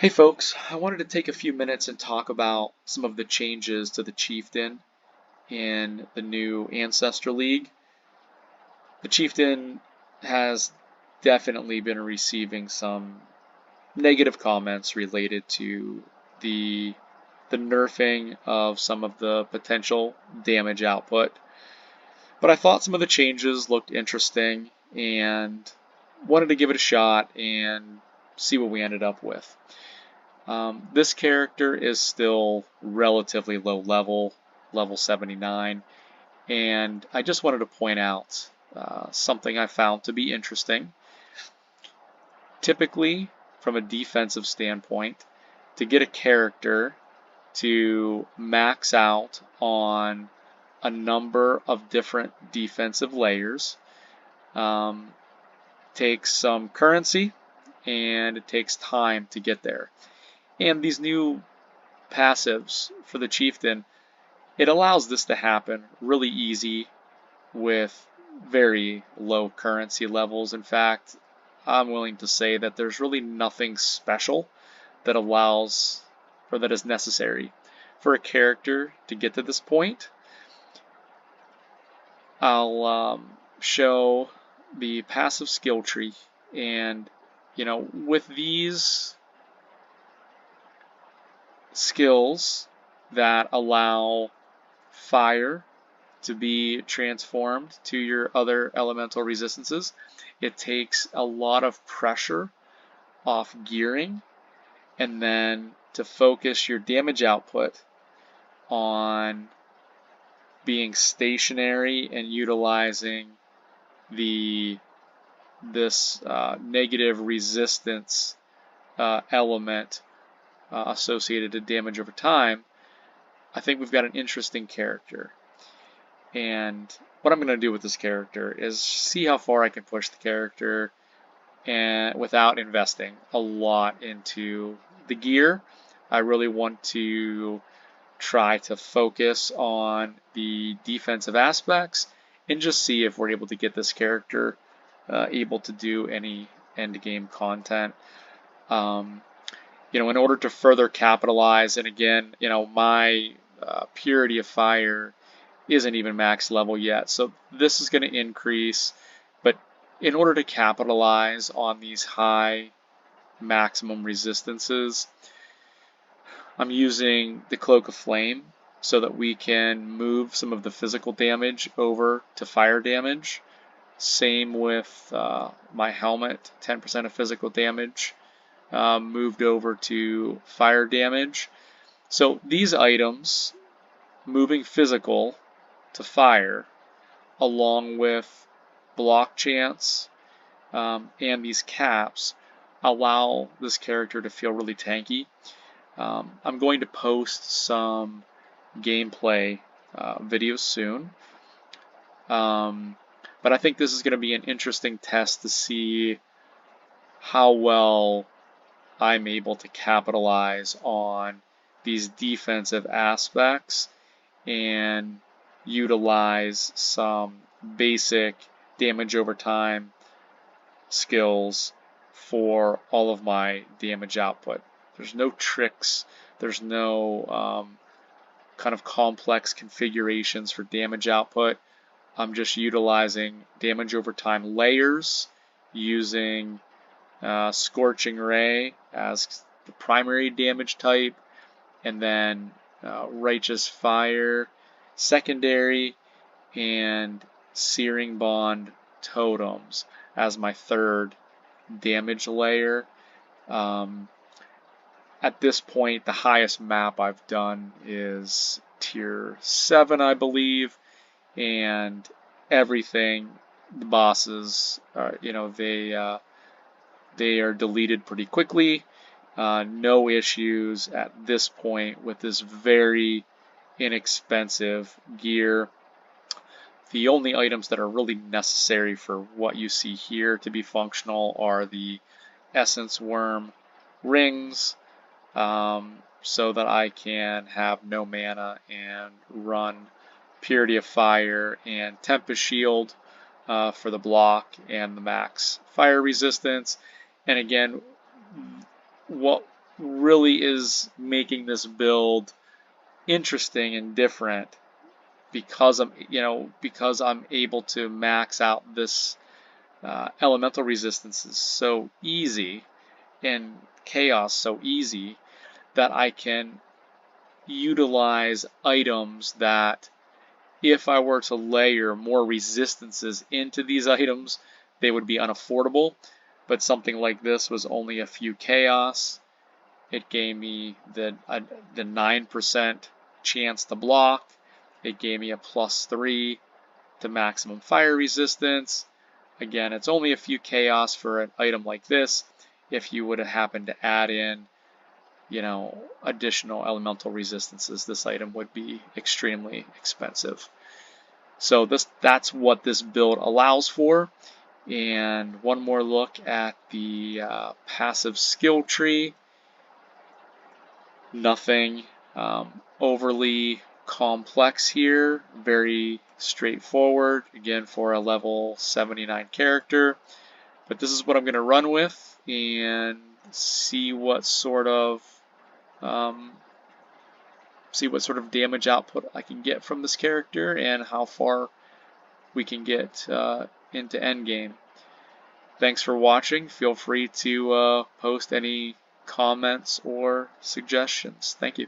Hey folks, I wanted to take a few minutes and talk about some of the changes to the Chieftain in the new Ancestor League. The Chieftain has definitely been receiving some negative comments related to the the nerfing of some of the potential damage output. But I thought some of the changes looked interesting and wanted to give it a shot and see what we ended up with. This character is still relatively low level, level 79, and I just wanted to point out something I found to be interesting. Typically, from a defensive standpoint, to get a character to max out on a number of different defensive layers um, takes some currency and it takes time to get there. And these new passives for the Chieftain, it allows this to happen really easy with very low currency levels. In fact, I'm willing to say that there's really nothing special that allows or that is necessary for a character to get to this point. I'll show the passive skill tree, and with these skills that allow fire to be transformed to your other elemental resistances, it takes a lot of pressure off gearing, and then to focus your damage output on being stationary and utilizing this negative resistance element associated to damage over time. I think we've got an interesting character. And what I'm going to do with this character is see how far I can push the character and without investing a lot into the gear. I really want to try to focus on the defensive aspects and just see if we're able to get this character able to do any end game content. In order to further capitalize, and again, my purity of fire isn't even max level yet, so this is going to increase. But in order to capitalize on these high maximum resistances, I'm using the Cloak of Flame so that we can move some of the physical damage over to fire damage. Same with my helmet, 10% of physical damage moved over to fire damage. So these items, moving physical to fire, along with block chance and these caps, allow this character to feel really tanky. I'm going to post some gameplay videos soon, but I think this is going to be an interesting test to see how well I'm able to capitalize on these defensive aspects and utilize some basic damage over time skills for all of my damage output. There's no tricks, there's no kind of complex configurations for damage output. I'm just utilizing damage over time layers using Scorching Ray as the primary damage type, and then Righteous Fire secondary, and Searing Bond totems as my third damage layer. At this point, the highest map I've done is tier 7, I believe, and everything, the bosses, they are deleted pretty quickly. No issues at this point with this very inexpensive gear. The only items that are really necessary for what you see here to be functional are the Essence Worm rings, so that I can have no mana and run Purity of Fire and Tempest Shield for the block and the max fire resistance. And again, what really is making this build interesting and different because I'm able to max out this elemental resistances so easy and chaos so easy that I can utilize items that if I were to layer more resistances into these items, they would be unaffordable. But something like this was only a few chaos. It gave me the 9% chance to block. It gave me a +3 to maximum fire resistance. Again, it's only a few chaos for an item like this. If you would have happened to add in, additional elemental resistances, this item would be extremely expensive. So that's what this build allows for. And one more look at the passive skill tree. Nothing overly complex here, very straightforward, again for a level 79 character. But this is what I'm going to run with and see what sort of damage output I can get from this character and how far we can get into endgame. Thanks for watching. Feel free to post any comments or suggestions. Thank you.